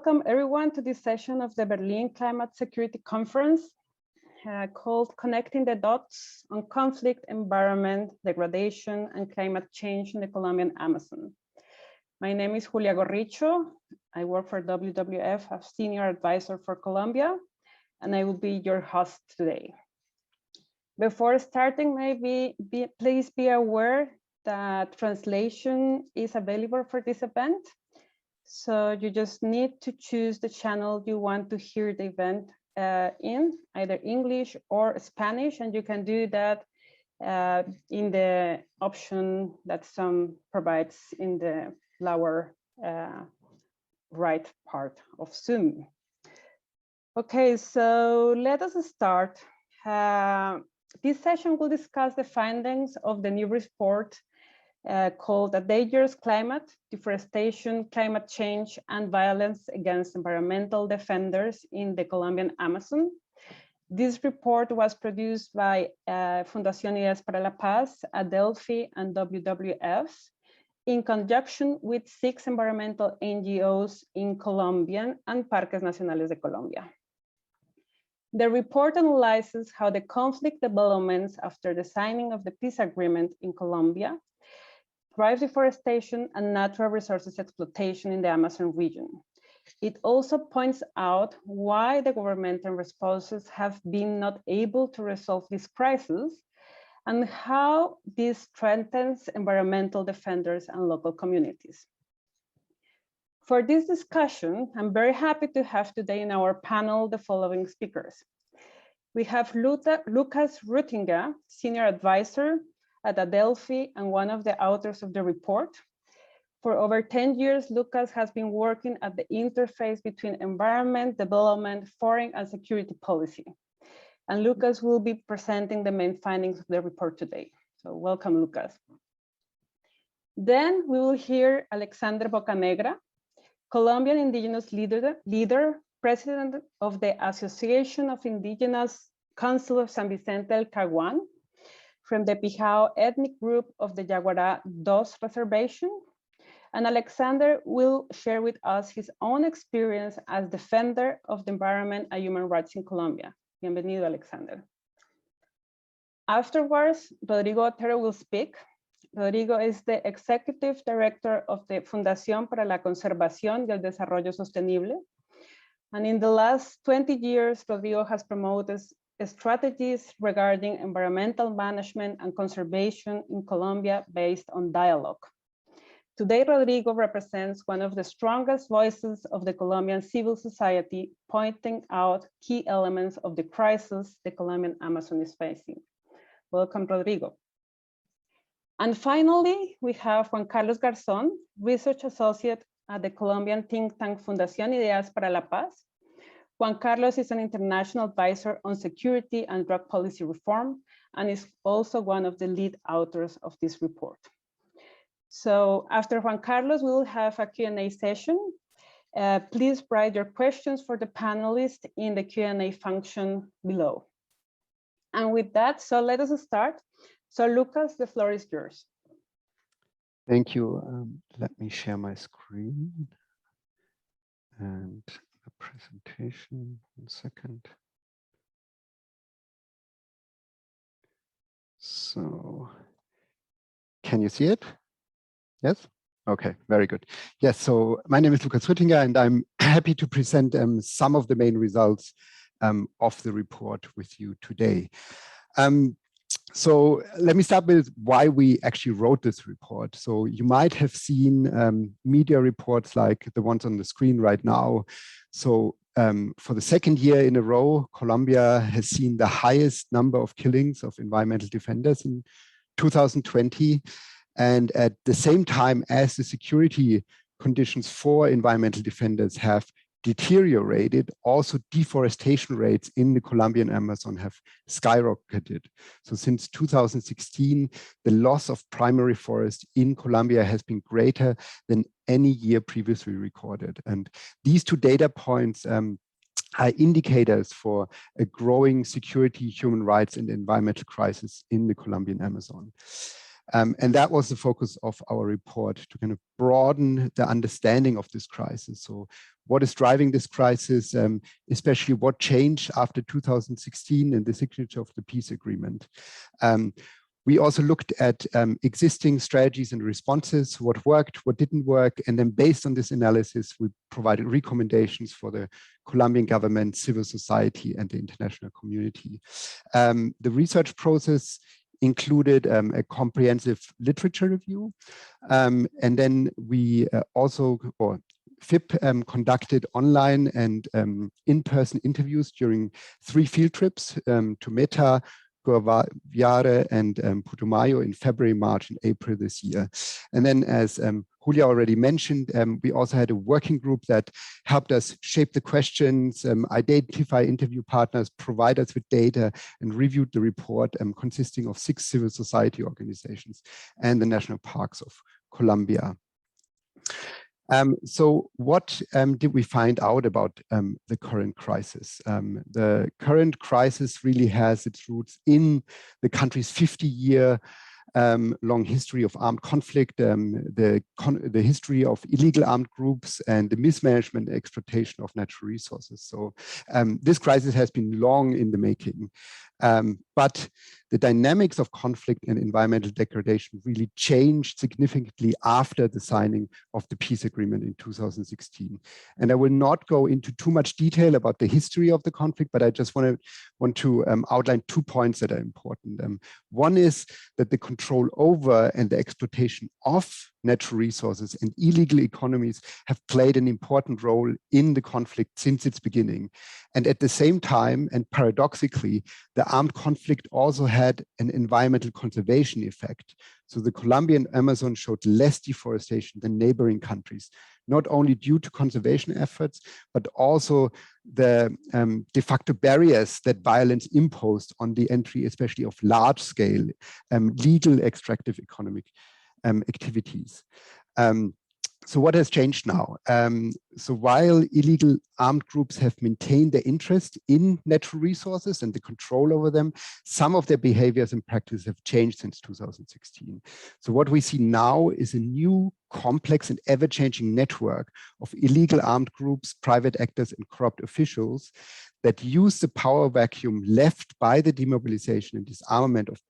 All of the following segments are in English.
Welcome everyone to this session of the Berlin Climate Security Conference called Connecting the Dots on Conflict, Environment, Degradation, and Climate Change in the Colombian Amazon. My name is Julia Gorricho. I work for WWF as Senior Advisor for Colombia, and I will be your host today. Before starting, please be aware that translation is available for this event. So you just need to choose the channel you want to hear the event in, either English or Spanish, and you can do that in the option that Zoom provides in the lower right part of Zoom. Okay, so let us start. This session will discuss the findings of the new report called A Dangerous Climate, Deforestation, Climate Change, and Violence Against Environmental Defenders in the Colombian Amazon. This report was produced by Fundación Ideas para la Paz, Adelphi, and WWF in conjunction with 6 environmental NGOs in Colombian and Parques Nacionales de Colombia. The report analyzes how the conflict developments after the signing of the peace agreement in Colombia drives deforestation and natural resources exploitation in the Amazon region. It also points out why the governmental responses have been not able to resolve this crisis and how this strengthens environmental defenders and local communities. For this discussion, I'm very happy to have today in our panel the following speakers. We have Lukas Rüttinger, Senior Advisor at Adelphi and one of the authors of the report. For over 10 years, Lukas has been working at the interface between environment, development, foreign and security policy. And Lukas will be presenting the main findings of the report today. So welcome, Lukas. Then we will hear Alexander Bocanegra, Colombian Indigenous leader, President of the Association of Indigenous Council of San Vicente del Caguán, from the Pijao ethnic group of the Yaguará Dos Reservation. And Alexander will share with us his own experience as defender of the environment and human rights in Colombia. Bienvenido, Alexander. Afterwards, Rodrigo Botero will speak. Rodrigo is the Executive Director of the Fundación para la Conservación y el Desarrollo Sostenible. And in the last 20 years, Rodrigo has promoted strategies regarding environmental management and conservation in Colombia based on dialogue. Today, Rodrigo represents one of the strongest voices of the Colombian civil society, pointing out key elements of the crisis the Colombian Amazon is facing. Welcome, Rodrigo. And finally, we have Juan Carlos Garzon, Research Associate at the Colombian think tank Fundación Ideas para la Paz. Juan Carlos is an international advisor on security and drug policy reform, and is also one of the lead authors of this report. So after Juan Carlos, we will have a Q&A session. Please write your questions for the panelists in the Q&A function below. And with that, so let us start. So Lukas, the floor is yours. Thank you. Let me share my screen and the presentation. 1 second. So, can you see it? Yes? Okay, very good. Yes, so my name is Lukas Rüttinger, and I'm happy to present some of the main results of the report with you today. So let me start with why we actually wrote this report. So you might have seen media reports like the ones on the screen right now. So for the 2nd year in a row, Colombia has seen the highest number of killings of environmental defenders in 2020. And at the same time as the security conditions for environmental defenders have deteriorated, also deforestation rates in the Colombian Amazon have skyrocketed. So since 2016, the loss of primary forest in Colombia has been greater than any year previously recorded. And these 2 data points are indicators for a growing security, human rights, and environmental crisis in the Colombian Amazon. And that was the focus of our report, to kind of broaden the understanding of this crisis. So what is driving this crisis, especially what changed after 2016 and the signature of the peace agreement. We also looked at existing strategies and responses, what worked, what didn't work, and then based on this analysis, we provided recommendations for the Colombian government, civil society, and the international community. The research process included a comprehensive literature review, and then we FIP conducted online and in-person interviews during 3 field trips to Meta, Guaviare, and Putumayo in February, March, and April this year. And then, as Julia already mentioned, we also had a working group that helped us shape the questions, identify interview partners, provide us with data, and reviewed the report, consisting of 6 civil society organizations and the national parks of Colombia. So what did we find out about the current crisis? The current crisis really has its roots in the country's 50-year long history of armed conflict, the history of illegal armed groups, and the mismanagement and exploitation of natural resources. So this crisis has been long in the making. But the dynamics of conflict and environmental degradation really changed significantly after the signing of the peace agreement in 2016. And I will not go into too much detail about the history of the conflict, but I just want to outline 2 points that are important. One is that the control over and the exploitation of natural resources and illegal economies have played an important role in the conflict since its beginning. And at the same time, and paradoxically, the armed conflict also had an environmental conservation effect. So the Colombian Amazon showed less deforestation than neighboring countries, not only due to conservation efforts, but also the de facto barriers that violence imposed on the entry, especially of large-scale legal extractive economic activities. So what has changed now? So while illegal armed groups have maintained their interest in natural resources and the control over them, some of their behaviors and practices have changed since 2016. So what we see now is a new, complex and ever-changing network of illegal armed groups, private actors, and corrupt officials that use the power vacuum left by the demobilization and disarmament of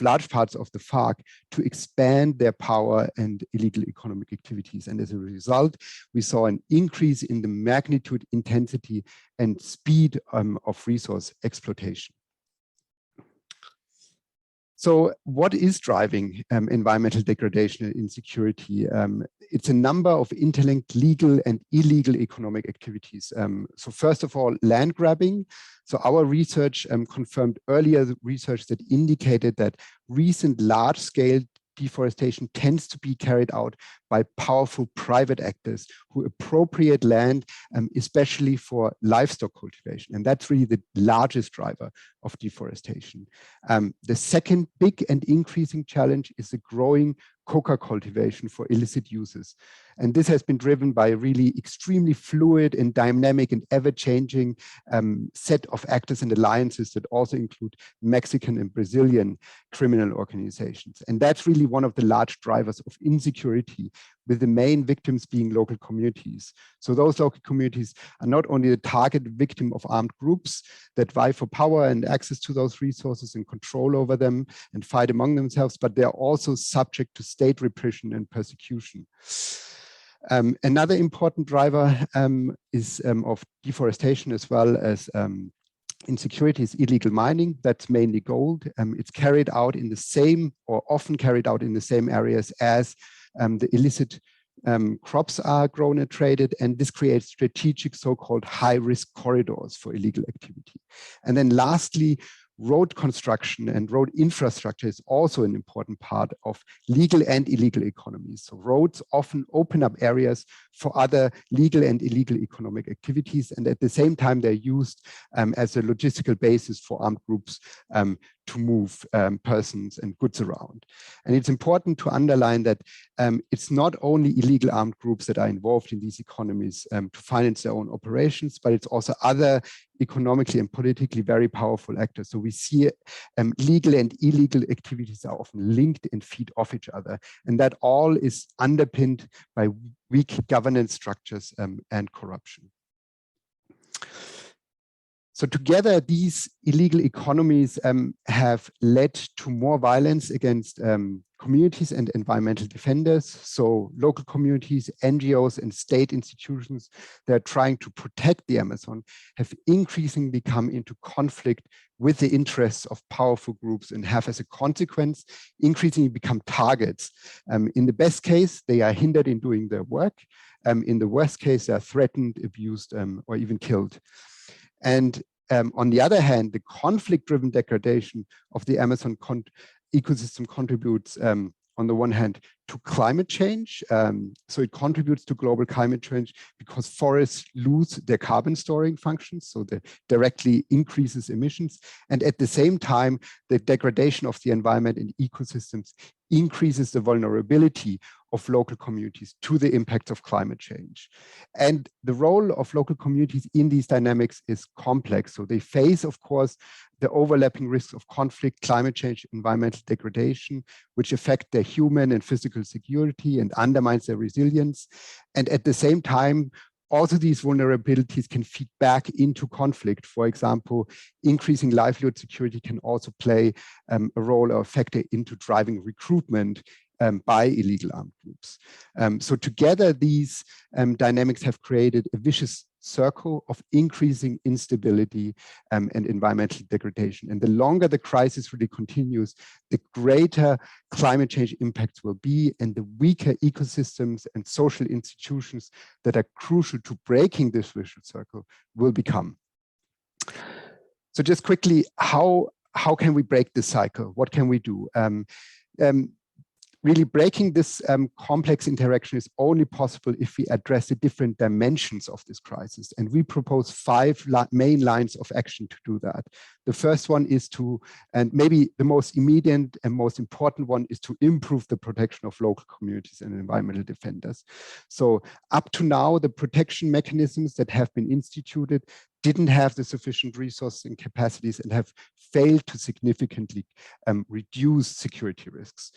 large parts of the FARC to expand their power and illegal economic activities. And as a result, we saw an increase in the magnitude, intensity, and speed of resource exploitation. So what is driving environmental degradation and insecurity? It's a number of interlinked legal and illegal economic activities. So first of all, land grabbing. So our research confirmed earlier research that indicated that recent large-scale deforestation tends to be carried out by powerful private actors who appropriate land, especially for livestock cultivation. And that's really the largest driver of deforestation. The second big and increasing challenge is the growing coca cultivation for illicit uses. And this has been driven by a really extremely fluid and dynamic and ever-changing set of actors and alliances that also include Mexican and Brazilian criminal organizations. And that's really one of the large drivers of insecurity, with the main victims being local communities. So those local communities are not only the target victim of armed groups that vie for power and access to those resources and control over them and fight among themselves, but they're also subject to state repression and persecution. Another important driver of deforestation as well as insecurity is illegal mining. That's mainly gold. It's carried out in the same, or often carried out in the same areas as the illicit crops are grown and traded, and this creates strategic so-called high-risk corridors for illegal activity. And then lastly, road construction and road infrastructure is also an important part of legal and illegal economies. So roads often open up areas for other legal and illegal economic activities, and at the same time they're used as a logistical basis for armed groups to move persons and goods around. And it's important to underline that it's not only illegal armed groups that are involved in these economies to finance their own operations, but it's also other economically and politically very powerful actors. So we see legal and illegal activities are often linked and feed off each other. And that all is underpinned by weak governance structures and corruption. So together, these illegal economies have led to more violence against communities and environmental defenders. So local communities, NGOs, and state institutions that are trying to protect the Amazon have increasingly come into conflict with the interests of powerful groups and have, as a consequence, increasingly become targets. In the best case, they are hindered in doing their work. In the worst case, they are threatened, abused, or even killed. And on the other hand, the conflict-driven degradation of the Amazon ecosystem contributes, on the one hand, to climate change. So it contributes to global climate change because forests lose their carbon storing functions, so that directly increases emissions. And at the same time, the degradation of the environment and ecosystems increases the vulnerability of local communities to the impacts of climate change. And the role of local communities in these dynamics is complex. So they face, of course, the overlapping risks of conflict, climate change, environmental degradation, which affect their human and physical security and undermines their resilience. And at the same time, also these vulnerabilities can feed back into conflict. For example, increasing livelihood security can also play a role or a factor into driving recruitment by illegal armed groups. So together, these dynamics have created a vicious circle of increasing instability and environmental degradation. And the longer the crisis really continues, the greater climate change impacts will be, and the weaker ecosystems and social institutions that are crucial to breaking this vicious circle will become. So just quickly, how can we break this cycle? What can we do? Really breaking this complex interaction is only possible if we address the different dimensions of this crisis. And we propose 5 main lines of action to do that. The first one is to, and maybe the most immediate and most important one, is to improve the protection of local communities and environmental defenders. So up to now, the protection mechanisms that have been instituted didn't have the sufficient resources and capacities and have failed to significantly reduce security risks.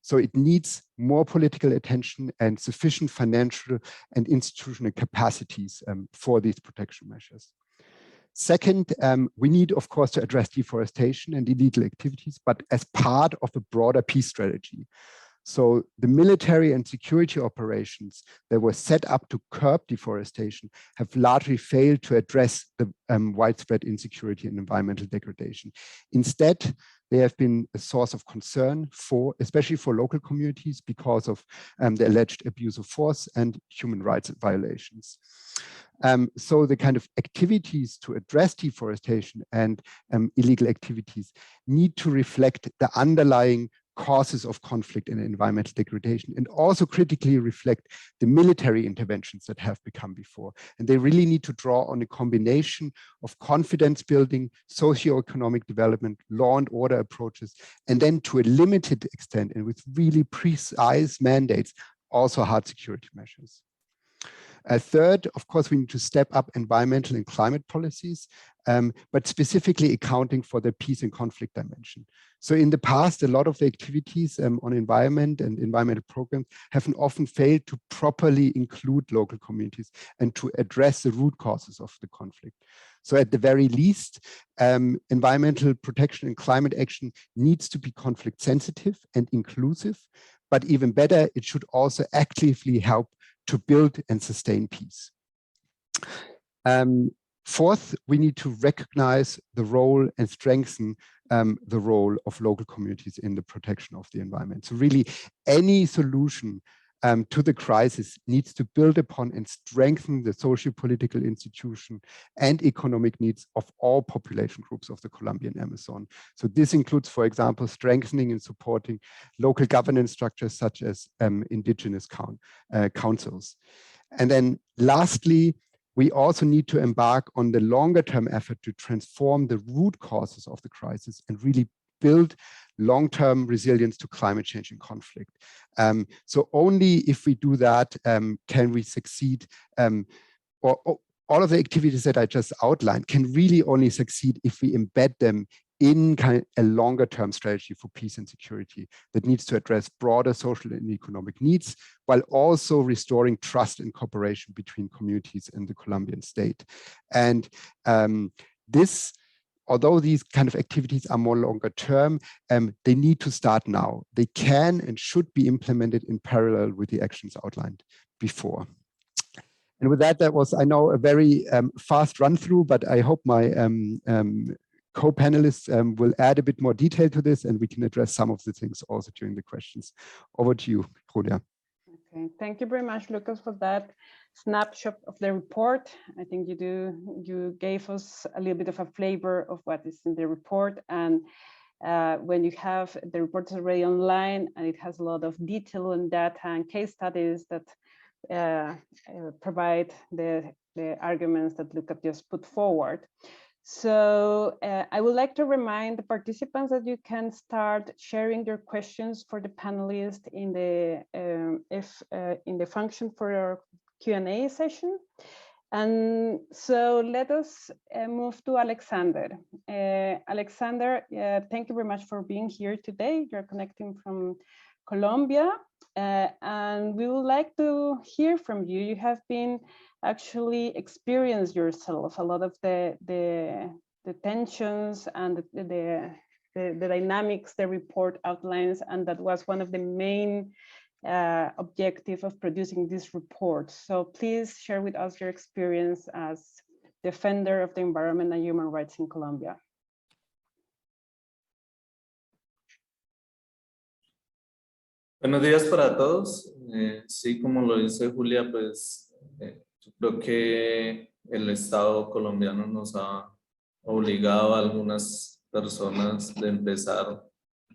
So it needs more political attention and sufficient financial and institutional capacities for these protection measures. Second, we need, of course, to address deforestation and illegal activities, but as part of a broader peace strategy. So the military and security operations that were set up to curb deforestation have largely failed to address the widespread insecurity and environmental degradation. Instead, they have been a source of concern for, especially for local communities, because of the alleged abuse of force and human rights violations. So the kind of activities to address deforestation and illegal activities need to reflect the underlying causes of conflict and environmental degradation, and also critically reflect the military interventions that have become before. And they really need to draw on a combination of confidence building, socioeconomic development, law and order approaches, and then to a limited extent and with really precise mandates, also hard security measures. Third, of course, we need to step up environmental and climate policies, but specifically accounting for the peace and conflict dimension. So in the past, a lot of the activities on environment and environmental programs have often failed to properly include local communities and to address the root causes of the conflict. So at the very least, environmental protection and climate action needs to be conflict sensitive and inclusive, but even better, it should also actively help to build and sustain peace. Fourth, we need to recognize the role and strengthen the role of local communities in the protection of the environment. So really, any solution to the crisis needs to build upon and strengthen the socio-political institution and economic needs of all population groups of the Colombian Amazon. So this includes, for example, strengthening and supporting local governance structures such as indigenous councils. And then lastly, we also need to embark on the longer term effort to transform the root causes of the crisis and really build long-term resilience to climate change and conflict. So only if we do that can we succeed, all of the activities that I just outlined can really only succeed if we embed them in kind of a longer term strategy for peace and security that needs to address broader social and economic needs, while also restoring trust and cooperation between communities and the Colombian state. And although these kind of activities are more longer term, they need to start now. They can and should be implemented in parallel with the actions outlined before. And with that was, I know, a very fast run through, but I hope my co-panelists will add a bit more detail to this, and we can address some of the things also during the questions. Over to you, Julia. Okay, thank you very much, Lukas, for that snapshot of the report. I think you gave us a little bit of a flavor of what is in the report, and when you have the report already online and it has a lot of detail and data and case studies that provide the arguments that Lukas just put forward. So I would like to remind the participants that you can start sharing your questions for the panelists in the function for your Q&A session. And so let us move to Alexander. Alexander, thank you very much for being here today. You're connecting from Colombia, and we would like to hear from you. You have been actually experienced yourself a lot of the tensions and the dynamics the report outlines, and that was one of the main objective of producing this report. So please share with us your experience as defender of the environment and human rights in Colombia. Buenos días para todos. Sí, como lo dice Julia, pues yo creo que el Estado colombiano nos ha obligado a algunas personas de empezar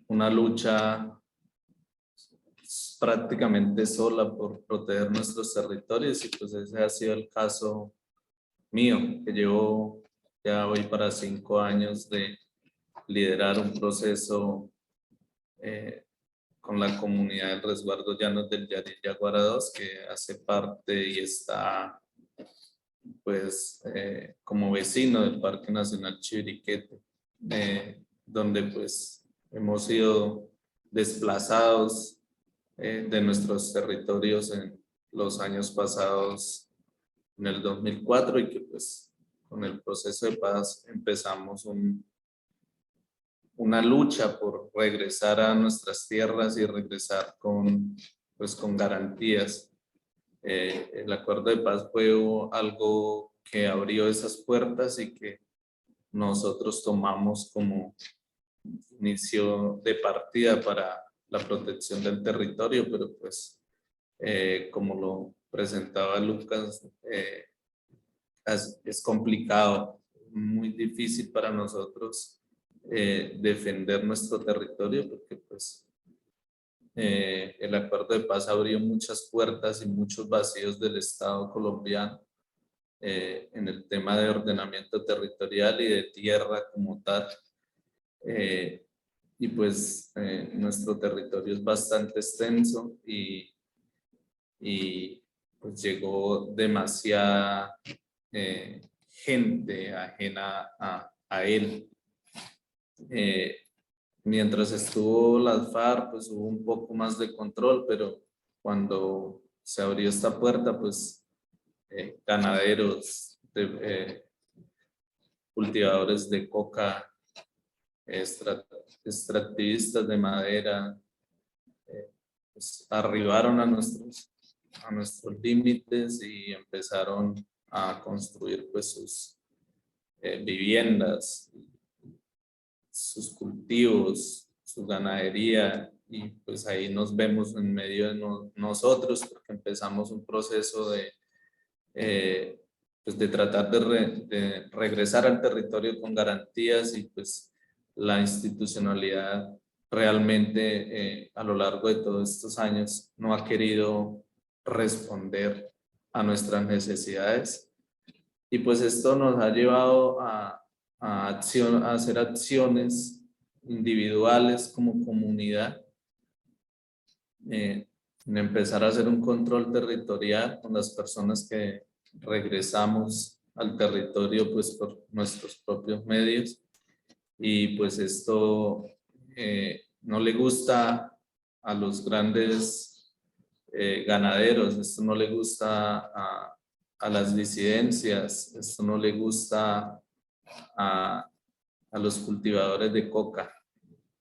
una lucha prácticamente sola por proteger nuestros territorios, y pues ese ha sido el caso mío, que llevo ya hoy para 5 años de liderar un proceso con la comunidad del resguardo Llanos del Yaguara 2, que hace parte y está pues como vecino del Parque Nacional Chiriquete, donde pues hemos sido desplazados de nuestros territorios en los años pasados, en el 2004, y que pues con el proceso de paz empezamos una lucha por regresar a nuestras tierras y regresar con garantías. El acuerdo de paz fue algo que abrió esas puertas y que nosotros tomamos como inicio de partida para la protección del territorio, pero pues como lo presentaba Lukas, es complicado, muy difícil para nosotros defender nuestro territorio, porque pues el acuerdo de paz abrió muchas puertas y muchos vacíos del Estado colombiano en el tema de ordenamiento territorial y de tierra como tal. Y pues nuestro territorio es bastante extenso y pues llegó demasiada gente ajena a él. Mientras estuvo las FARC, pues hubo un poco más de control, pero cuando se abrió esta puerta, pues ganaderos, cultivadores de coca, extractivistas de madera, pues arribaron a nuestros límites y empezaron a construir pues sus viviendas, sus cultivos, su ganadería, y pues ahí nos vemos en medio de nosotros, porque empezamos un proceso pues de tratar de regresar al territorio con garantías, y pues la institucionalidad realmente a lo largo de todos estos años no ha querido responder a nuestras necesidades. Y pues esto nos ha llevado a hacer acciones individuales como comunidad, en empezar a hacer un control territorial con las personas que regresamos al territorio pues por nuestros propios medios. Y pues esto no le gusta a los grandes ganaderos, esto no le gusta a las disidencias, esto no le gusta a los cultivadores de coca.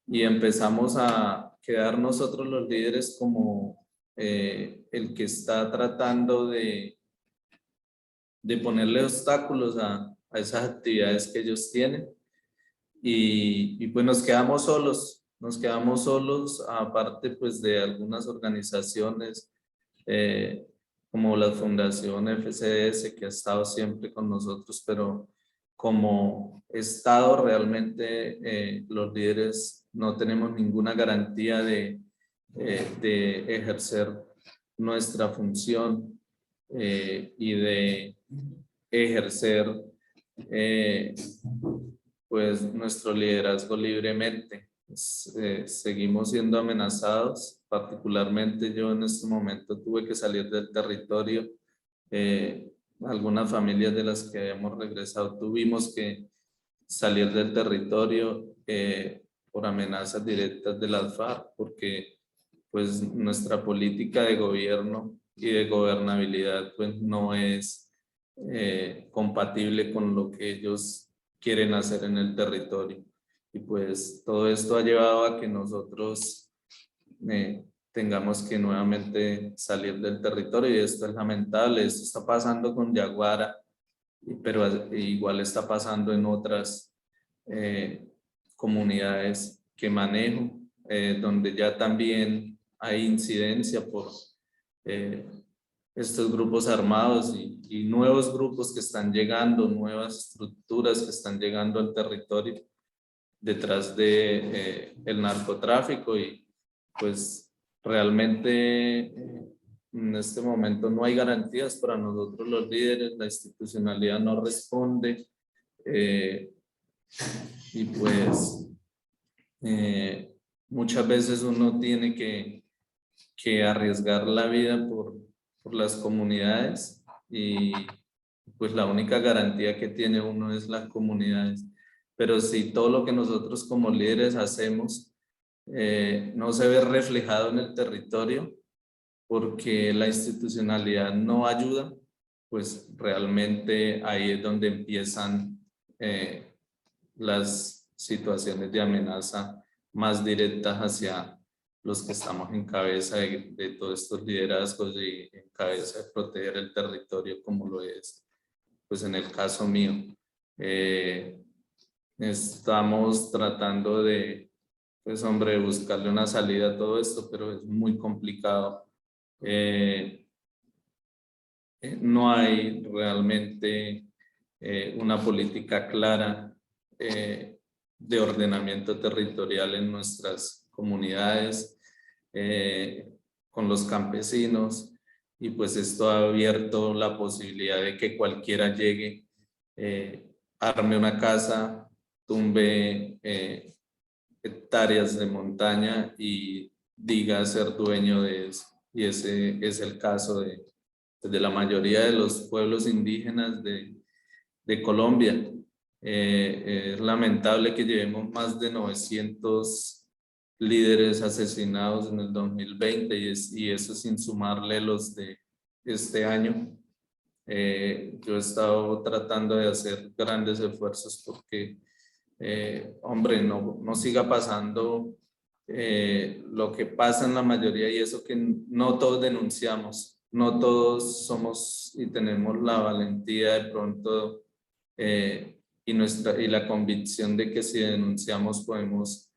Y empezamos a quedar nosotros los líderes como el que está tratando de ponerle obstáculos a esas actividades que ellos tienen. Y pues nos quedamos solos, aparte pues de algunas organizaciones como la Fundación FCS, que ha estado siempre con nosotros, pero como Estado realmente los líderes no tenemos ninguna garantía de ejercer nuestra función y de ejercer pues nuestro liderazgo libremente. Seguimos siendo amenazados, particularmente yo en este momento tuve que salir del territorio. Algunas familias de las que hemos regresado tuvimos que salir del territorio por amenazas directas de las FARC, porque pues nuestra política de gobierno y de gobernabilidad pues no es compatible con lo que ellos quieren hacer en el territorio. Y pues todo esto ha llevado a que nosotros tengamos que nuevamente salir del territorio, y esto es lamentable. Esto está pasando con Yaguara, pero igual está pasando en otras comunidades que manejo, donde ya también hay incidencia por estos grupos armados y nuevos grupos que están llegando, nuevas estructuras que están llegando al territorio detrás de el narcotráfico. Y pues realmente en este momento no hay garantías para nosotros los líderes, la institucionalidad no responde y pues muchas veces uno tiene que arriesgar la vida por las comunidades, y pues la única garantía que tiene uno es las comunidades. Pero si todo lo que nosotros como líderes hacemos no se ve reflejado en el territorio porque la institucionalidad no ayuda, pues realmente ahí es donde empiezan las situaciones de amenaza más directas hacia los que estamos en cabeza de todos estos liderazgos y en cabeza de proteger el territorio, como lo es pues en el caso mío. Estamos tratando de, pues hombre, buscarle una salida a todo esto, pero es muy complicado. No hay realmente una política clara de ordenamiento territorial en nuestras comunidades, con los campesinos, y pues esto ha abierto la posibilidad de que cualquiera llegue, arme una casa, tumbe hectáreas de montaña y diga ser dueño de eso. Y ese es el caso de la mayoría de los pueblos indígenas de Colombia. Es lamentable que llevemos más de 900 líderes asesinados en el 2020 y eso sin sumarle los de este año. Yo he estado tratando de hacer grandes esfuerzos porque, hombre, no siga pasando lo que pasa en la mayoría, y eso que no todos denunciamos, no todos somos y tenemos la valentía de pronto y la convicción de que si denunciamos podemos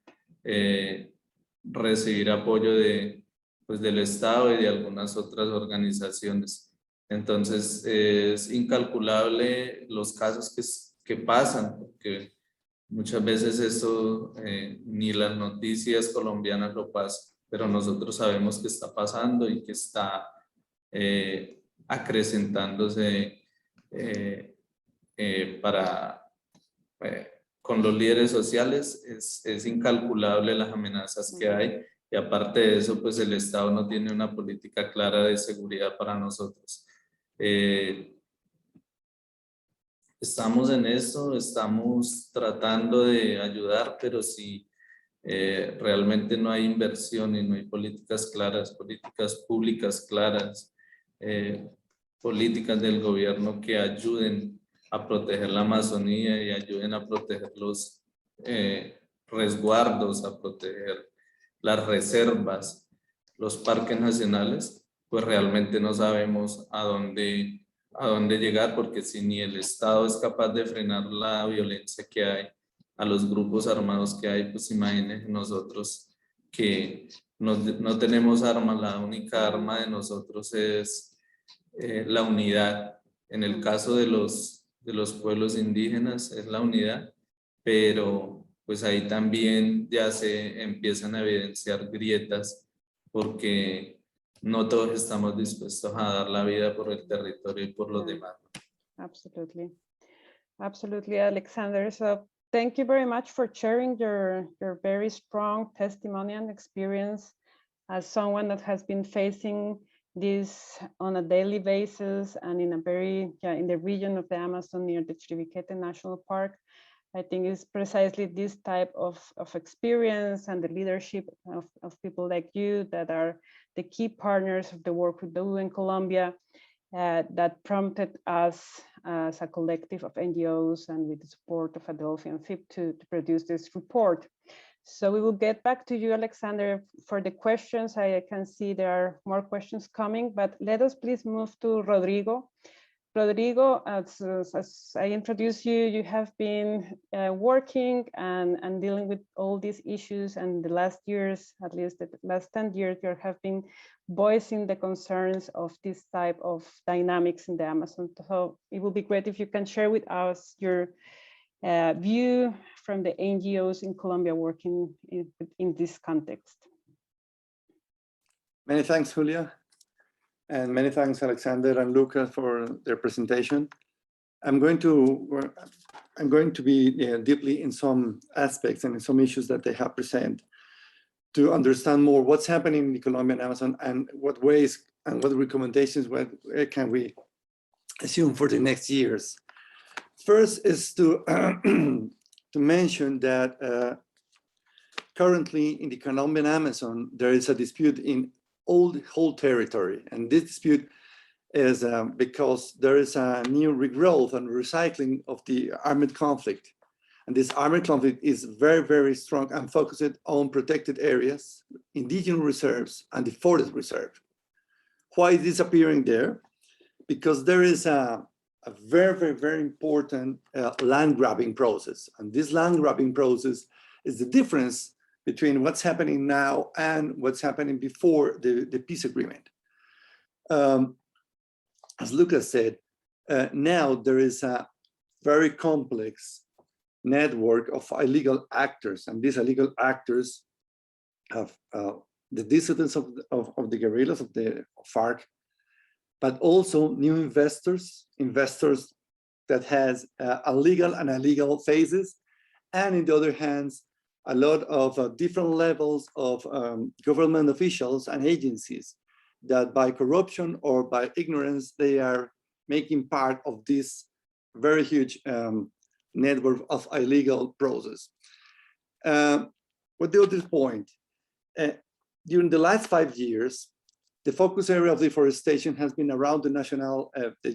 recibir apoyo del Estado y de algunas otras organizaciones. Entonces es incalculable los casos que pasan, porque muchas veces eso ni las noticias colombianas lo pasan, pero nosotros sabemos que está pasando y que está acrecentándose con los líderes sociales es incalculable las amenazas que hay, y aparte de eso, pues el Estado no tiene una política clara de seguridad para nosotros. Estamos en esto, estamos tratando de ayudar, pero si realmente no hay inversión y no hay políticas claras, políticas públicas claras, políticas del gobierno que ayuden a proteger la Amazonía y ayuden a proteger los resguardos, a proteger las reservas, los parques nacionales, pues realmente no sabemos a dónde llegar, porque si ni el Estado es capaz de frenar la violencia que hay, a los grupos armados que hay, pues imaginen nosotros que no tenemos armas, la única arma de nosotros es la unidad. En el caso de los pueblos indígenas es la unidad, pero pues ahí también ya se empiezan a evidenciar grietas, porque no todos estamos dispuestos a dar la vida por el territorio y por los demás. Absolutely. Absolutely, Alexander. So thank you very much for sharing your very strong testimony and experience as someone that has been facing this on a daily basis and in a very, in the region of the Amazon near the Chiribiquete National Park. I think it's precisely this type of experience and the leadership of people like you that are the key partners of the work we do in Colombia that prompted us as a collective of NGOs and with the support of Adelphi and FIP to produce this report. So we will get back to you, Alexander, for the questions. I can see there are more questions coming, but let us please move to Rodrigo. Rodrigo, as I introduced you, you have been working and dealing with all these issues, and the last years, at least the last 10 years, you have been voicing the concerns of this type of dynamics in the Amazon. So it would be great if you can share with us your view from the NGOs in Colombia working in this context. Many thanks, Julia. And many thanks, Alexander and Lukas, for their presentation. I'm going to be deeply in some aspects and in some issues that they have presented to understand more what's happening in the Colombian Amazon and what ways and what recommendations can we assume for the next years. First is to to mention that currently in the Colombian Amazon there is a dispute in whole territory, and this dispute is because there is a new regrowth and recycling of the armed conflict, and this armed conflict is very, very strong and focused on protected areas, indigenous reserves, and the forest reserve. Why is this appearing there? Because there is a very, very, very important land grabbing process, and this land grabbing process is the difference between what's happening now and what's happening before the peace agreement. As Lukas said, now there is a very complex network of illegal actors, and these illegal actors have the dissidents of the guerrillas of the FARC, but also new investors that has illegal and illegal phases, and in the other hand, a lot of different levels of government officials and agencies that by corruption or by ignorance, they are making part of this very huge network of illegal process. What the other point, during the last 5 years, the focus area of deforestation has been around the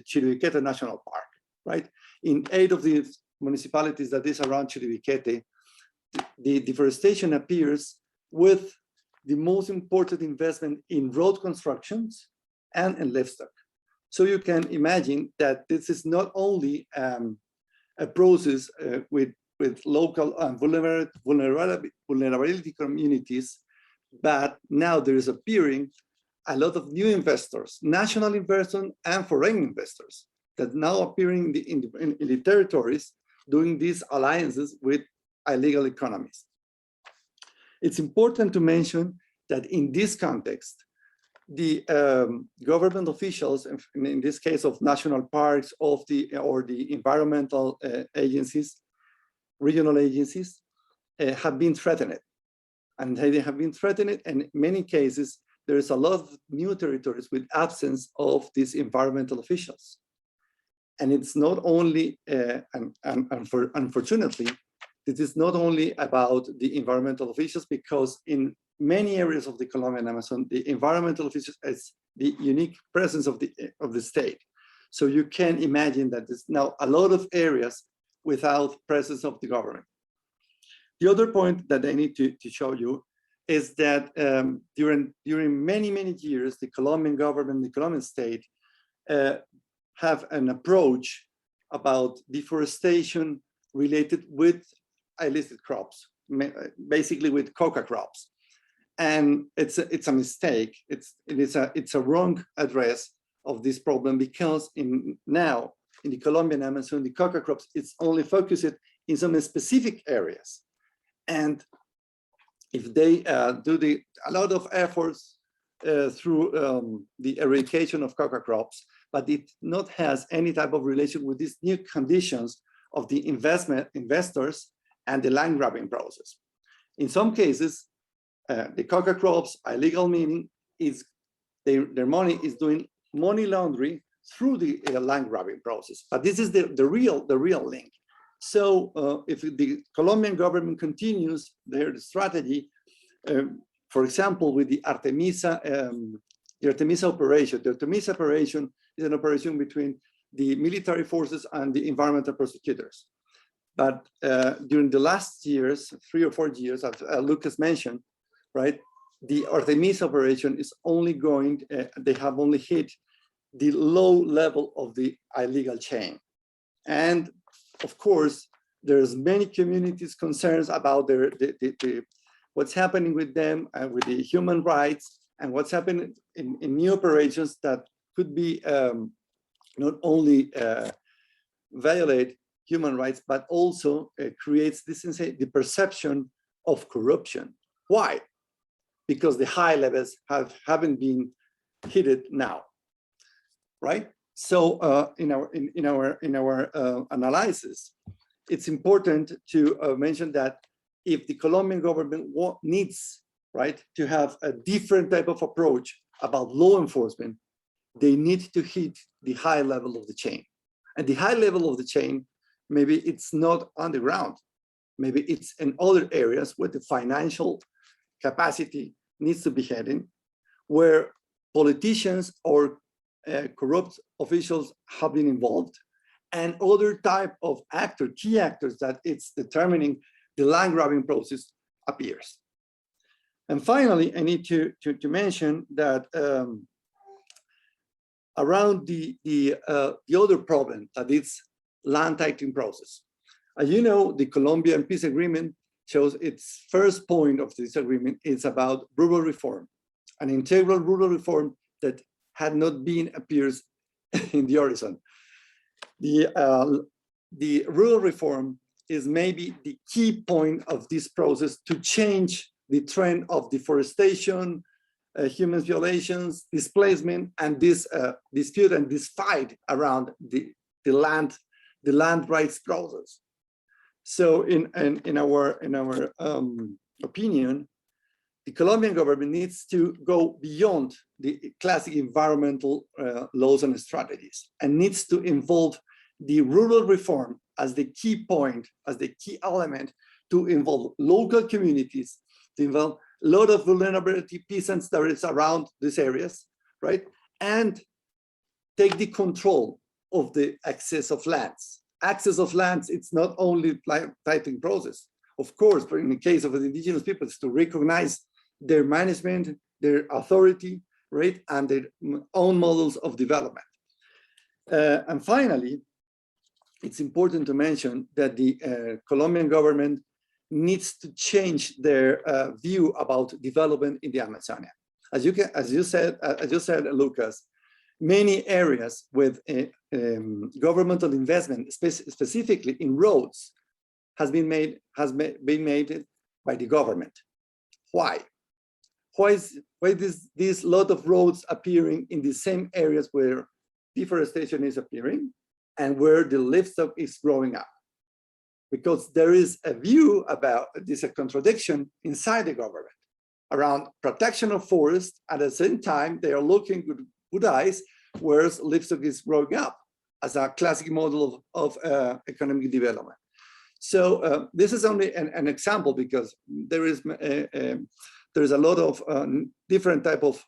Chiribiquete National Park, right? In 8 of the municipalities that is around Chiribiquete, the deforestation appears with the most important investment in road constructions and in livestock. So you can imagine that this is not only a process with local vulnerability communities, but now there is appearing a lot of new investors, national investors and foreign investors, that now appearing in the territories doing these alliances with illegal economies. It's important to mention that in this context, the government officials, in this case of national parks, or the environmental agencies, regional agencies, have been threatened. And they have been threatened, and in many cases, there is a lot of new territories with absence of these environmental officials. And it's not only, unfortunately, this is not only about the environmental officials, because in many areas of the Colombian Amazon, the environmental officials is the unique presence of the state. So you can imagine that there's now a lot of areas without presence of the government. The other point that I need to show you is that during many, many years, the Colombian government, the Colombian state have an approach about deforestation related with illicit crops, basically with coca crops. And it's a mistake. It's a wrong address of this problem, because now in the Colombian Amazon, the coca crops, it's only focused in some specific areas. And if they do a lot of efforts through the eradication of coca crops, but it not has any type of relation with these new conditions of the investors and the land grabbing process. In some cases, the coca crops, illegal meaning, is their money is doing money laundering through the land grabbing process. But this is the real link. So if the Colombian government continues their strategy, for example, with the Artemisa operation, the Artemisa operation is an operation between the military forces and the environmental prosecutors. But during the last years, 3 or 4 years, as Lukas mentioned, right, the Artemisa operation is only going, they have only hit the low level of the illegal chain. And of course, there's many communities concerns about what's happening with them and with the human rights, and what's happening in new operations that could be not only violate human rights, but also creates this, the perception of corruption. Why? Because the high levels haven't been hit now, right? So in our analysis, it's important to mention that if the Colombian government needs, right, to have a different type of approach about law enforcement, they need to hit the high level of the chain. And the high level of the chain, maybe it's not on the ground, maybe it's in other areas where the financial capacity needs to be heading, where politicians or corrupt officials have been involved, and other type of key actors that it's determining the land grabbing process appears. And finally, I need to mention that around the other problem, that is land titling process. As you know, the Colombian peace agreement shows its first point of this agreement is about rural reform, an integral rural reform that had not been appears in the horizon. The rural reform is maybe the key point of this process to change the trend of deforestation, human violations, displacement, and this dispute and this fight around the land rights process. So in our opinion, the Colombian government needs to go beyond the classic environmental laws and strategies, and needs to involve the rural reform as the key point, as the key element, to involve local communities, to involve a lot of vulnerability peasants that is around these areas, right? And take the control of the access of lands. Access of lands, it's not only titling process. Of course, but in the case of the indigenous peoples, to recognize their management, their authority, right? And their own models of development. And finally, it's important to mention that the Colombian government needs to change their view about development in the Amazonia. As you said, Lukas, many areas with governmental investment, specifically in roads, has been made by the government. Why? why this lot of roads appearing in the same areas where deforestation is appearing and where the livestock is growing up? Because there is a view about this, a contradiction inside the government around protection of forests. At the same time, they are looking with good eyes where livestock is growing up as a classic model of economic development. So this is only an example, because there is a lot of different type of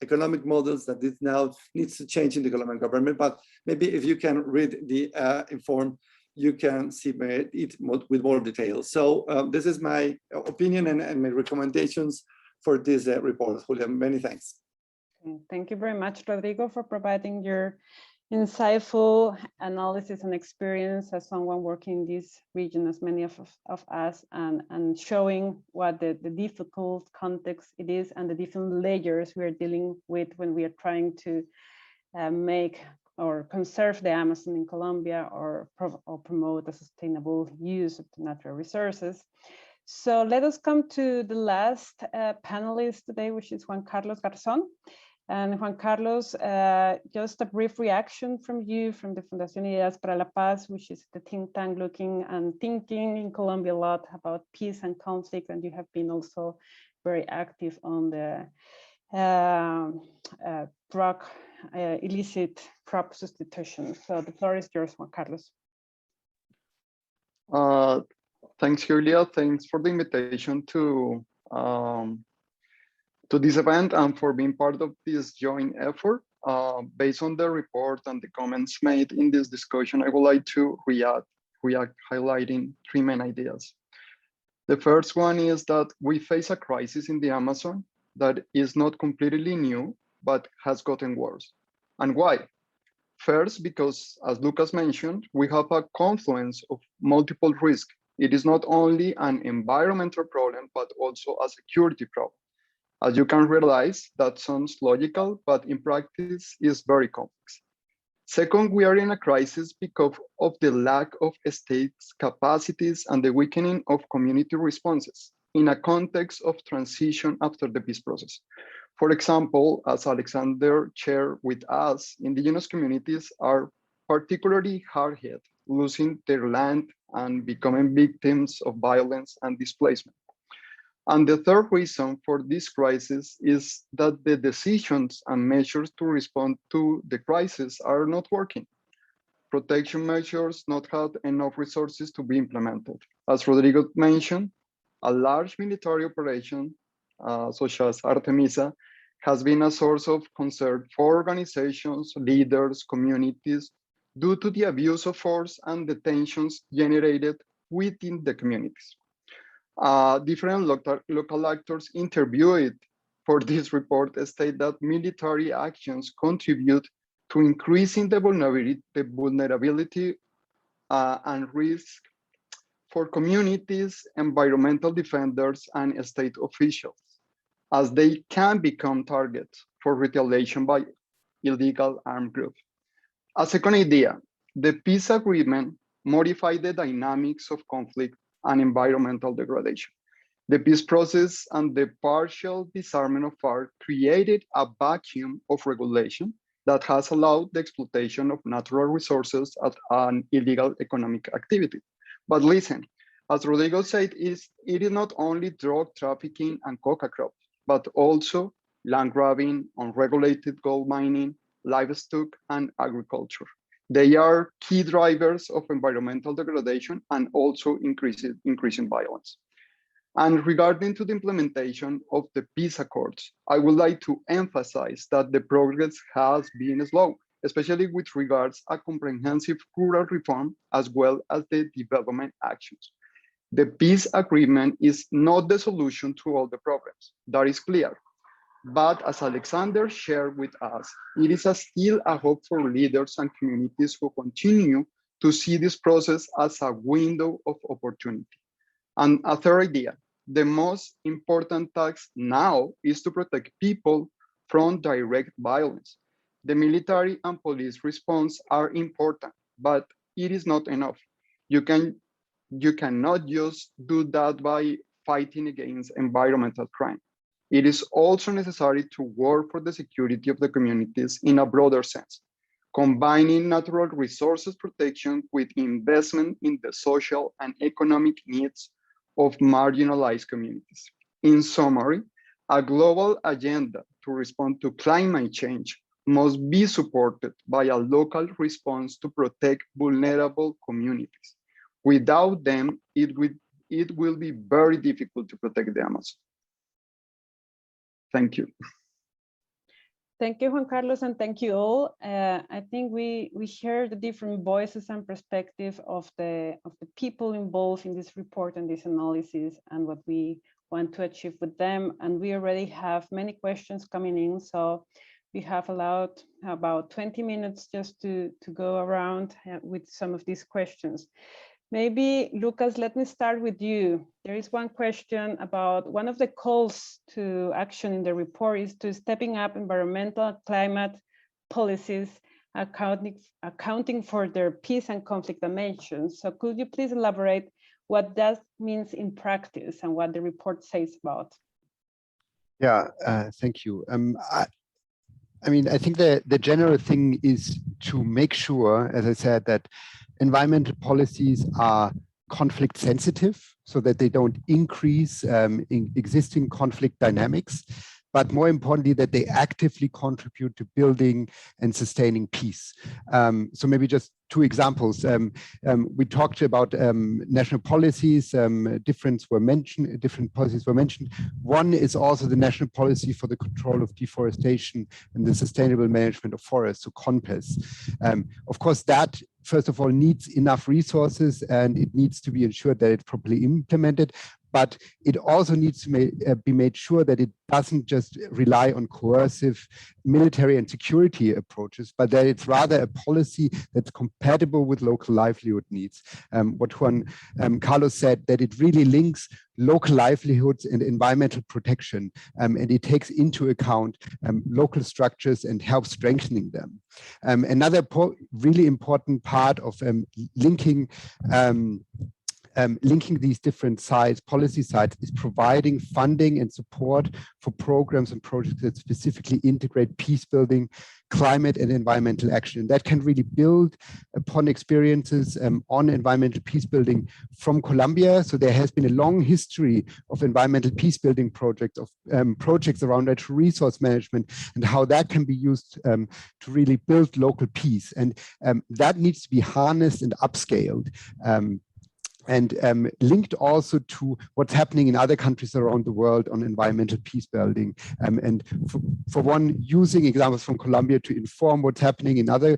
economic models that this now needs to change in the Colombian government. But maybe if you can read the inform, you can see it with more detail. So this is my opinion and my recommendations for this report. Julia, many thanks. Thank you very much, Rodrigo, for providing your insightful analysis and experience as someone working in this region, as many of us, and showing what the difficult context it is and the different layers we are dealing with when we are trying to make or conserve the Amazon in Colombia, or promote a sustainable use of the natural resources. So let us come to the last panelist today, which is Juan Carlos Garzon. And Juan Carlos, just a brief reaction from you, from the Fundación Ideas para la Paz, which is the think tank looking and thinking in Colombia a lot about peace and conflict, and you have been also very active on the illicit crop substitution. So the floor is yours, Juan Carlos. Thanks, Julia. Thanks for the invitation to this event and for being part of this joint effort. Based on the report and the comments made in this discussion, I would like to react highlighting three main ideas. The first one is that we face a crisis in the Amazon that is not completely new, but has gotten worse. And why? First, because, as Lukas mentioned, we have a confluence of multiple risks. It is not only an environmental problem, but also a security problem. As you can realize, that sounds logical, but in practice is very complex. Second, we are in a crisis because of the lack of states' capacities and the weakening of community responses in a context of transition after the peace process. For example, as Alexander shared with us, indigenous communities are particularly hard hit, losing their land and becoming victims of violence and displacement. And the third reason for this crisis is that the decisions and measures to respond to the crisis are not working. Protection measures not have enough resources to be implemented. As Rodrigo mentioned, a large military operation, such as Artemisa, has been a source of concern for organizations, leaders, communities, due to the abuse of force and the tensions generated within the communities. Different local actors interviewed for this report state that military actions contribute to increasing the vulnerability and risk for communities, environmental defenders, and state officials, as they can become targets for retaliation by illegal armed groups. A second idea, the peace agreement modified the dynamics of conflict and environmental degradation. The peace process and the partial disarmament of FARC created a vacuum of regulation that has allowed the exploitation of natural resources as an illegal economic activity. But listen, as Rodrigo said, it is not only drug trafficking and coca crops, but also land grabbing, unregulated gold mining, livestock, and agriculture. They are key drivers of environmental degradation and also increasing violence. And regarding to the implementation of the peace accords, I would like to emphasize that the progress has been slow, especially with regards to comprehensive rural reform, as well as the development actions. The peace agreement is not the solution to all the problems, that is clear. But as Alexander shared with us, it is still a hope for leaders and communities who continue to see this process as a window of opportunity. And a third idea, the most important task now is to protect people from direct violence. The military and police response are important, but it is not enough. You cannot just do that by fighting against environmental crime. it is also necessary to work for the security of the communities in a broader sense, combining natural resources protection with investment in the social and economic needs of marginalized communities. In summary, a global agenda to respond to climate change must be supported by a local response to protect vulnerable communities. Without them, it will be very difficult to protect the Amazon. Thank you. Thank you, Juan Carlos, and thank you all. I think we hear the different voices and perspectives of the people involved in this report and this analysis and what we want to achieve with them. And we already have many questions coming in, so we have allowed about 20 minutes just to go around with some of these questions. Maybe, Lukas, let me start with you. There is one question about one of the calls to action in the report is to stepping up environmental climate policies, accounting for their peace and conflict dimensions. So could you please elaborate what that means in practice and what the report says about? Yeah, thank you. I mean, I think the general thing is to make sure, as I said, that environmental policies are conflict sensitive so that they don't increase in existing conflict dynamics, but more importantly, that they actively contribute to building and sustaining peace. So maybe just two examples. We talked about national policies, different policies were mentioned. One is also the national policy for the control of deforestation and the sustainable management of forests, so CONPES. Of course, that first of all needs enough resources and it needs to be ensured that it's properly implemented. But it also needs to be made sure that it doesn't just rely on coercive military and security approaches, but that it's rather a policy that's compatible with local livelihood needs. What Juan Carlos said, that it really links local livelihoods and environmental protection, and it takes into account local structures and helps strengthening them. Another really important part of linking these different policy sides is providing funding and support for programs and projects that specifically integrate peace building, climate and environmental action. And that can really build upon experiences on environmental peace building from Colombia. So there has been a long history of environmental peace building projects, projects around natural resource management and how that can be used to really build local peace. And that needs to be harnessed and upscaled. And linked also to what's happening in other countries around the world on environmental peace building. And for one, using examples from Colombia to inform what's happening in other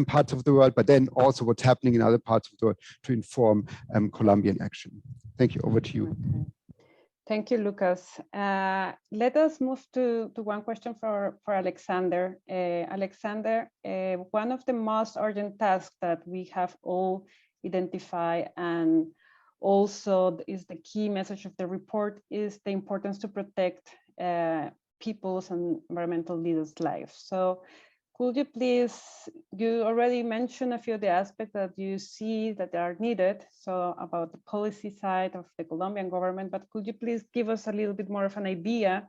parts of the world, but then also what's happening in other parts of the world to inform Colombian action. Thank you, over to you. Okay. Thank you, Lukas. Let us move to one question for Alexander. Alexander, one of the most urgent tasks that we have all identify and also is the key message of the report is the importance to protect people's and environmental leaders' lives. So could you please, you already mentioned a few of the aspects that you see that are needed, so about the policy side of the Colombian government, but could you please give us a little bit more of an idea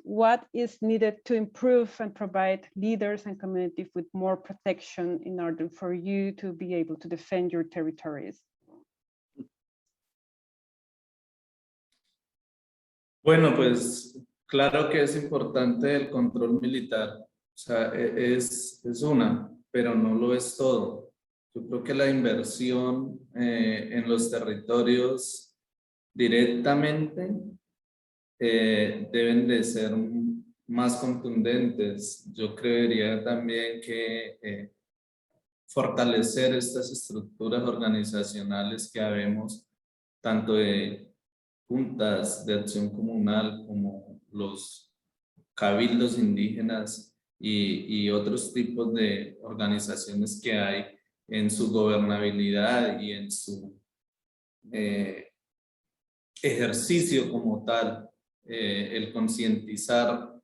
what is needed to improve and provide leaders and communities with more protection in order for you to be able to defend your territories? Bueno, pues claro que es importante el control militar. O sea, es una, pero no lo es todo. Yo creo que la inversión en los territorios directamente deben de ser más contundentes. Yo creería también que fortalecer estas estructuras organizacionales que habemos, tanto de juntas de acción comunal como los cabildos indígenas y otros tipos de organizaciones que hay en su gobernabilidad y en su ejercicio como tal. El concientizar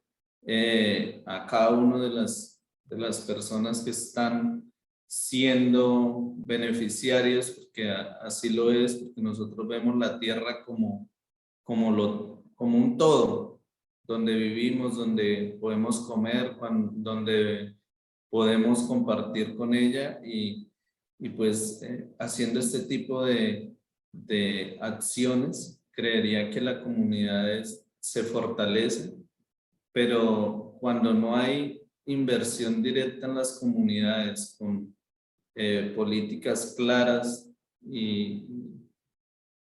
a cada una de las personas que están siendo beneficiarios, porque así lo es, porque nosotros vemos la tierra como un todo, donde vivimos, donde podemos comer, donde podemos compartir con ella y pues haciendo este tipo de acciones, creería que la comunidad se fortalece, pero cuando no hay inversión directa en las comunidades con políticas claras y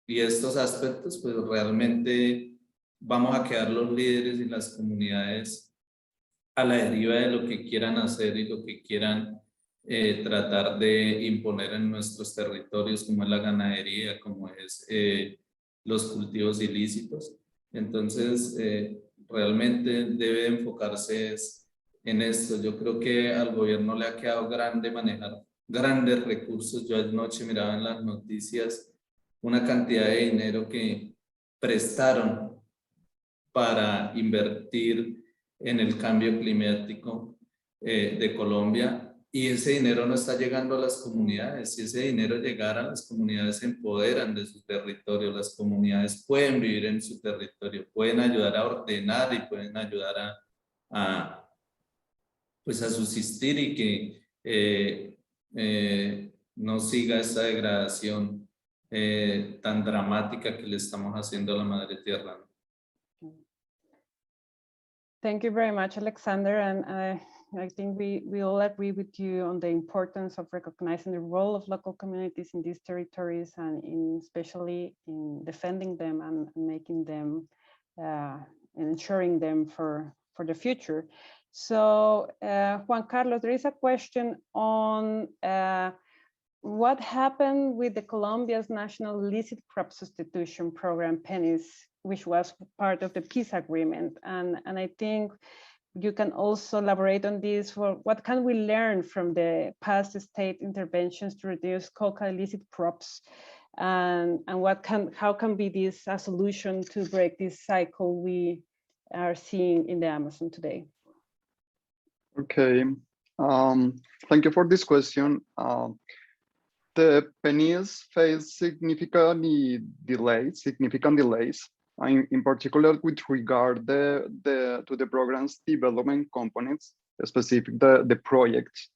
estos aspectos, pues realmente vamos a quedar los líderes y las comunidades a la deriva de lo que quieran hacer y lo que quieran tratar de imponer en nuestros territorios, como es la ganadería, como es los cultivos ilícitos. Entonces, realmente debe enfocarse en esto. Yo creo que al gobierno le ha quedado grande manejar grandes recursos. Yo anoche miraba en las noticias una cantidad de dinero que prestaron para invertir en el cambio climático de Colombia, y ese dinero no está llegando a las comunidades. Si ese dinero llegara, las comunidades se empoderan de su territorio, las comunidades pueden vivir en su territorio, pueden ayudar a ordenar y pueden ayudar pues a subsistir y que no siga esta degradación tan dramática que le estamos haciendo a la madre tierra. Thank you very much, Alexander. And I think we all agree with you on the importance of recognizing the role of local communities in these territories, and especially in defending them and making them, and ensuring them for the future. So Juan Carlos, there is a question on what happened with the Colombia's National Illicit Crop Substitution Program, Penel, which was part of the peace agreement. And I think you can also elaborate on this. For what can we learn from the past state interventions to reduce coca illicit crops, and how can be this a solution to break this cycle we are seeing in the Amazon today? Okay, thank you for this question. The Penels face significant delays, in particular with regard to the program's development components, specific the projects.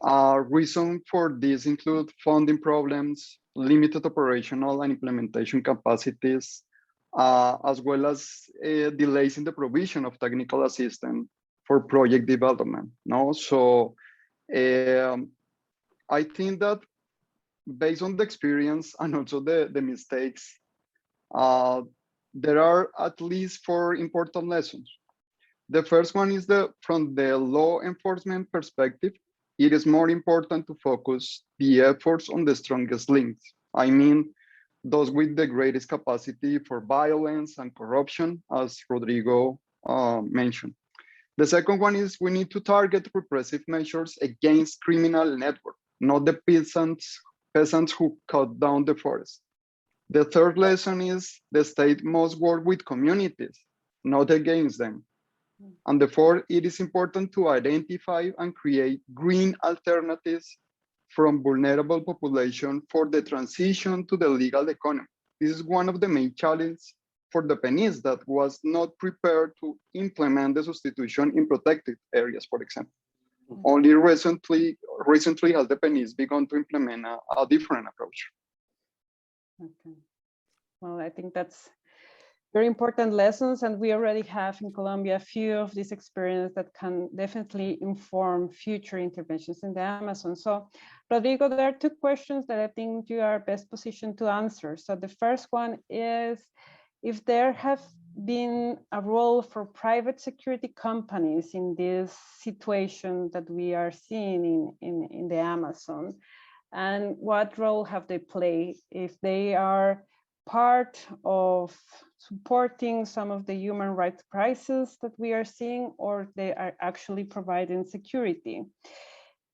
Reasons for this include funding problems, limited operational and implementation capacities, as well as delays in the provision of technical assistance for project development. No, so I think that based on the experience and also the mistakes, there are at least 4 important lessons. The first one is from the law enforcement perspective, it is more important to focus the efforts on the strongest links. I mean, those with the greatest capacity for violence and corruption, as Rodrigo mentioned. The second one is we need to target repressive measures against criminal networks, not the peasants who cut down the forest. The third lesson is the state must work with communities, not against them. And the fourth, it is important to identify and create green alternatives from vulnerable population for the transition to the legal economy. This is one of the main challenges for the Penels that was not prepared to implement the substitution in protected areas, for example. Only recently has the Penels begun to implement a different approach. Okay. Well, I think that's very important lessons, and we already have in Colombia a few of these experiences that can definitely inform future interventions in the Amazon. So, Rodrigo, there are 2 questions that I think you are best positioned to answer. So the first one is if there have been a role for private security companies in this situation that we are seeing in the Amazon, and what role have they played, if they are part of supporting some of the human rights crises that we are seeing, or they are actually providing security.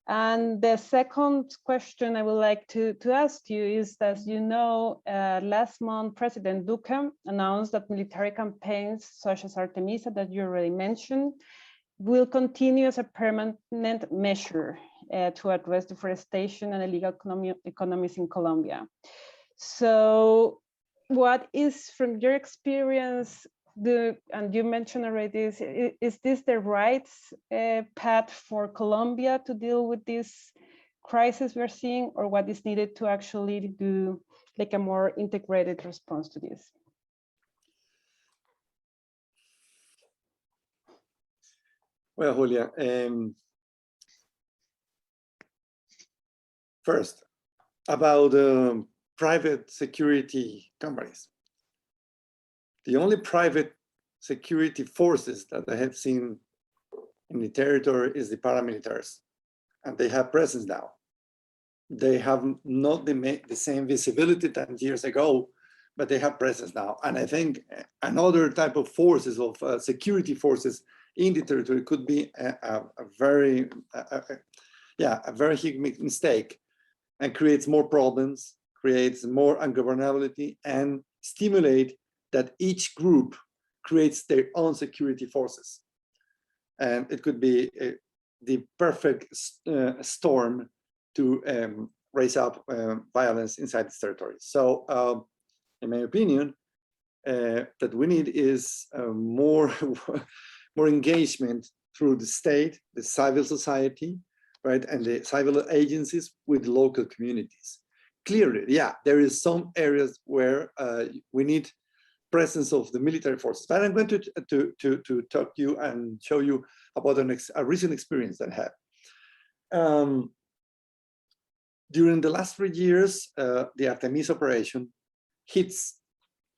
And the second question I would like to ask you is, as you know, last month, President Duque announced that military campaigns such as Artemisa that you already mentioned will continue as a permanent measure to address deforestation and illegal economies in Colombia. So what is, from your experience, and you mentioned already, is this the right path for Colombia to deal with this crisis we're seeing, or what is needed to actually do like a more integrated response to this? Well, Julia, first, about private security companies. The only private security forces that I have seen in the territory is the paramilitaries, and they have presence now. They have not the same visibility 10 years ago, but they have presence now. And I think another type of forces, of security forces in the territory, could be a very huge mistake, and creates more problems, creates more ungovernability, and stimulate that each group creates their own security forces. And it could be the perfect storm to raise up violence inside this territory. So in my opinion, that we need is more engagement through the state, the civil society, right, and the civil agencies with local communities. Clearly, yeah, there is some areas where we need presence of the military forces. But I'm going to talk to you and show you about a recent experience that I had. During the last 3 years, the Artemis operation hits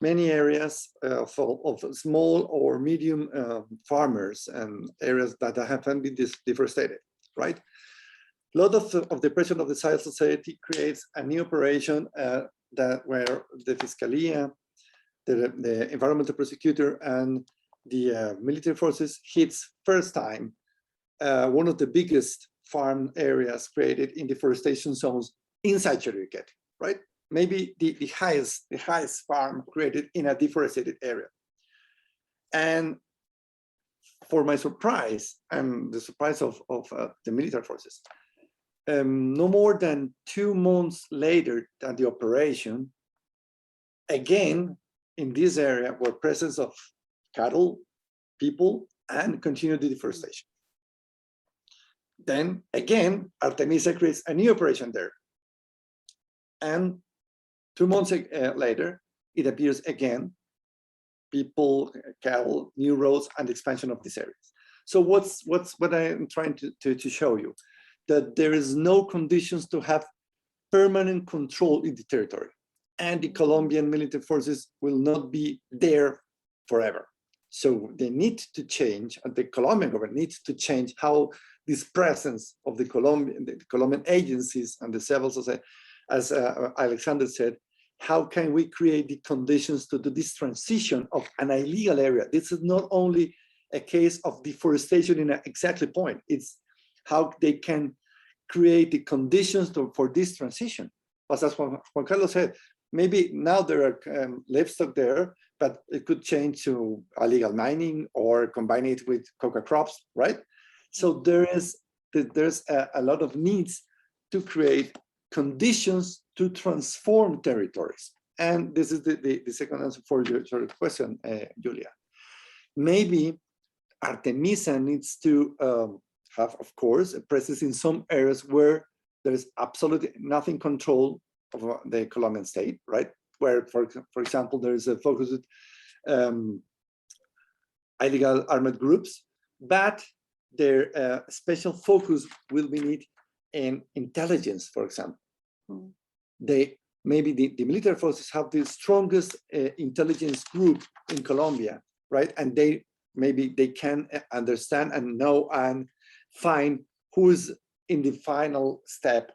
many areas of small or medium farmers and areas that haven't been deforested, right? A lot of the pressure of the civil society creates a new operation where the Fiscalia, the environmental prosecutor, and the military forces hits first time one of the biggest farm areas created in deforestation zones inside Chiriquete, right? Maybe the highest farm created in a deforested area. And for my surprise, and the surprise of the military forces, no more than 2 months later than the operation, again, in this area were presence of cattle, people, and continued deforestation. Then again, Artemisa creates a new operation there. And 2 months later, it appears again, people, cattle, new roads, and expansion of these areas. So what I'm trying to show you? That there is no conditions to have permanent control in the territory. And the Colombian military forces will not be there forever. So they need to change, and the Colombian government needs to change how this presence of the Colombian agencies and the civil society, as Alexander said, how can we create the conditions to do this transition of an illegal area? This is not only a case of deforestation in an exactly point, it's how they can create the conditions for this transition. But as Juan Carlos said, maybe now there are livestock there, but it could change to illegal mining or combine it with coca crops, right? So there's a lot of needs to create conditions to transform territories. And this is the second answer for your question, Julia. Maybe Artemisa needs to have, of course, a presence in some areas where there is absolutely nothing control of the Colombian state, right? Where, for example, there is a focus with illegal armed groups, but their special focus will be needed in intelligence, for example. Maybe the military forces have the strongest intelligence group in Colombia, right? And maybe they can understand and know and find who's in the final step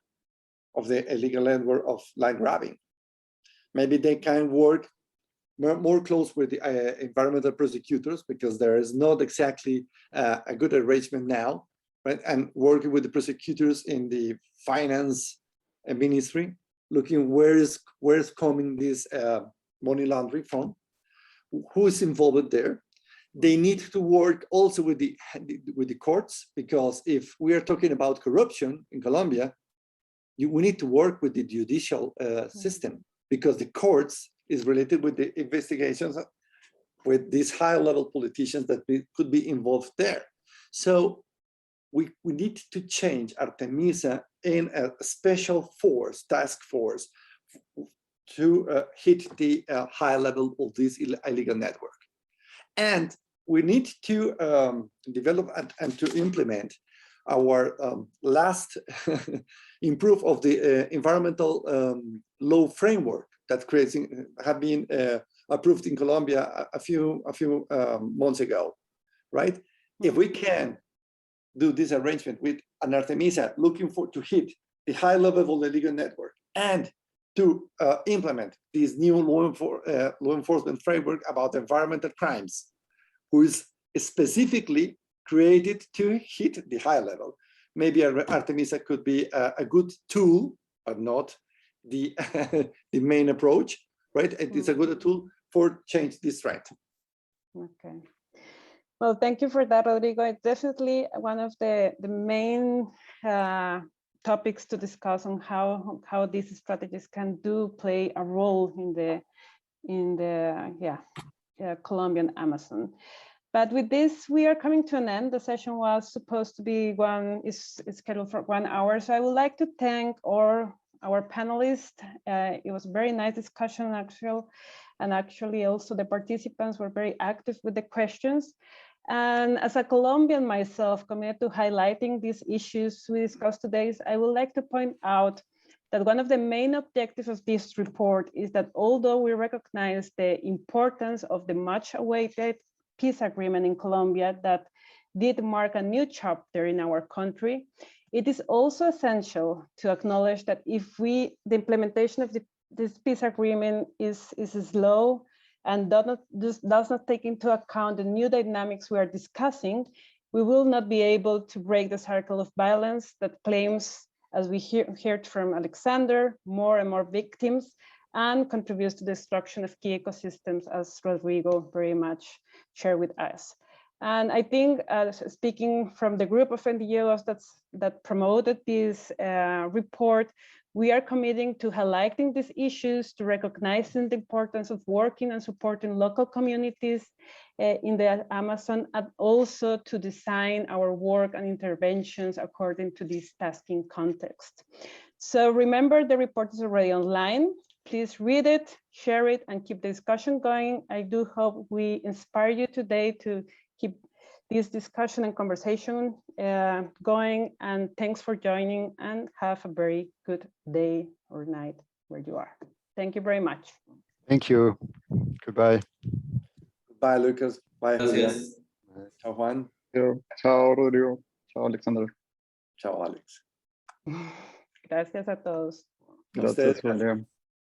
of the illegal land grabbing. Maybe they can work more close with the environmental prosecutors, because there is not exactly a good arrangement now, right? And working with the prosecutors in the finance ministry, looking where is coming this money laundering from, who is involved there. They need to work also with the courts, because if we are talking about corruption in Colombia, we need to work with the judicial system, because the courts is related with the investigations with these high-level politicians that could be involved there. So we need to change Artemisa in a special force, task force, to hit the high level of this illegal network. And we need to develop and to implement our last improve of the environmental law framework that have been approved in Colombia a few months ago, right? If we can do this arrangement with an Artemisa looking to hit the high level of the illegal network and to implement this new law enforcement framework about environmental crimes, who is specifically created to hit the high level. Maybe Artemisa could be a good tool, but not the, the main approach, right? It is a good tool for change this trend. Okay. Well, thank you for that, Rodrigo. It's definitely one of the main topics to discuss on how these strategies can play a role in the Colombian Amazon. But with this, we are coming to an end. The session was supposed to be is scheduled for 1 hour. So I would like to thank our panelists. It was a very nice discussion, and actually also the participants were very active with the questions. And as a Colombian myself, committed to highlighting these issues we discussed today, I would like to point out that one of the main objectives of this report is that although we recognize the importance of the much-awaited peace agreement in Colombia that did mark a new chapter in our country, it is also essential to acknowledge that if the implementation of this peace agreement is slow and does not take into account the new dynamics we are discussing, we will not be able to break the cycle of violence that claims, as we heard from Alexander, more and more victims and contributes to the destruction of key ecosystems, as Rodrigo very much shared with us. And I think, speaking from the group of NGOs that promoted this report, we are committing to highlighting these issues, to recognizing the importance of working and supporting local communities in the Amazon, and also to design our work and interventions according to this tasking context. So remember, the report is already online. Please read it, share it, and keep the discussion going. I do hope we inspire you today to keep this discussion and conversation going. And thanks for joining, and have a very good day or night where you are. Thank you very much. Thank you. Goodbye. Bye, Lucas. Bye, Julia. Gracias. Ciao, Juan. Chao, Rodrigo. Chao, Alexander. Ciao, Alex. Gracias a todos. Gracias, Julia.